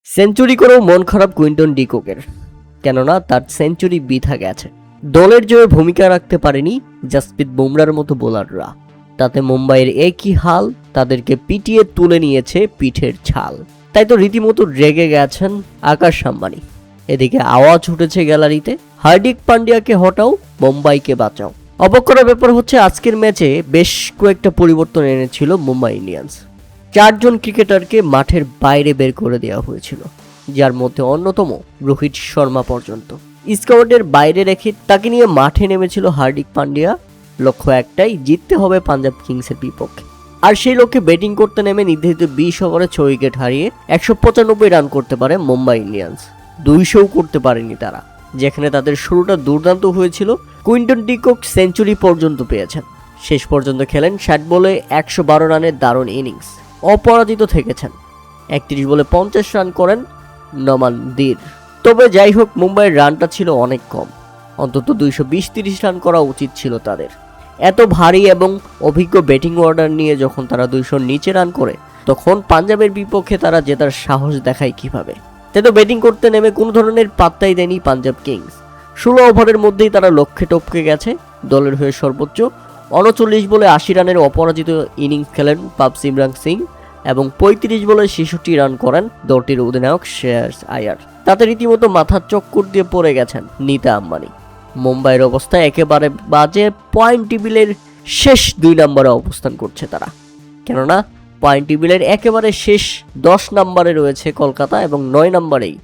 Century করেও মন খারাপ কুইন্টন ডিককের, কেননা তার সেঞ্চুরি বৃথা গেছে। দলের জয়ে ভূমিকা রাখতে পারেনি জাসপ্রীত বুমরার মতো বোলাররা। তাতে মুম্বাইয়ের একই হাল, তাদেরকে পিটিয়ে তুলে নিয়েছে পিঠের ছাল। তাই তো রীতিমতো রেগে গেছেন আকাশ আম্বানি। এদিকে আওয়াজ উঠেছে গ্যালারিতে, হার্দিক পান্ডিয়াকে হটাও, মুম্বাইকে বাঁচাও। অবাক করার ব্যাপার হচ্ছে আজকের ম্যাচে বেশ কয়েকটা পরিবর্তন এনেছিল মুম্বাই ইন্ডিয়ান্স। 4 জন ক্রিকেটারকে মাঠের বাইরে বের করে দেওয়া হয়েছিল, যার মধ্যে অন্যতম রোহিত শর্মা পর্যন্ত। স্কোয়াডের বাইরে রেখে তাকে নিয়ে মাঠে নেমেছিল হার্দিক পান্ডিয়া। লক্ষ্য একটাই, জিততে হবে পাঞ্জাব কিংসের বিপক্ষে। আর সেই লক্ষ্যে ব্যাটিং করতে নেমে নির্ধারিত 20 ওভারে 6 উইকেট হারিয়ে 195 রান করতে পারে মুম্বাই ইন্ডিয়ান্স। 200ও করতে পারেনি তারা, যেখানে তাদের শুরুটা দুর্দান্ত হয়েছিল। কুইন্টন ডিকক সেঞ্চুরি পর্যন্ত পেয়েছেন। শেষ পর্যন্ত খেলেন 60 বলে 112 রানের দারুণ ইনিংস। অপরাজিত থেকেছেন। 31 বলে 50 রান করেন নমান দীর। তবে যাই হোক, মুম্বাইয়ের রানটা ছিল অনেক কম। অন্তত 220-30 রান করা উচিত ছিল তাদের। এত ভারী এবং অভিজ্ঞ ব্যাটিং অর্ডার নিয়ে যখন তারা 200-র নিচে রান করে, তখন পাঞ্জাবের বিপক্ষে তারা জেতার সাহস দেখায় কিভাবে? তাই তো ব্যাটিং করতে নেমে কোনো ধরনের পাত্তাই দেয়নি পাঞ্জাব কিংস। 16 ওভারের মধ্যেই তারা লক্ষ্যে টপকে গেছে। দলের হয়ে সর্বোচ্চ 39 বলে 80 রানের অপরাজিত ইনিংস খেলেন পাবসিমরান সিং এবং 35 বলে 66 রান করেন দলটির অধিনায়ক শ্রেয়াস আয়ার। তাতে রীতিমতো মাথার চক্কর দিয়ে পড়ে গেছেন নীতা আম্বানি। মুম্বাইয়ের অবস্থা একেবারে বাজে। পয়েন্ট টেবিলের শেষ 2 নম্বরে অবস্থান করছে তারা, কেননা পয়েন্ট টেবিলের একেবারে শেষ 10 নম্বরে রয়েছে কলকাতা এবং 9 নম্বরেই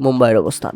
মুম্বাইয়ের অবস্থান।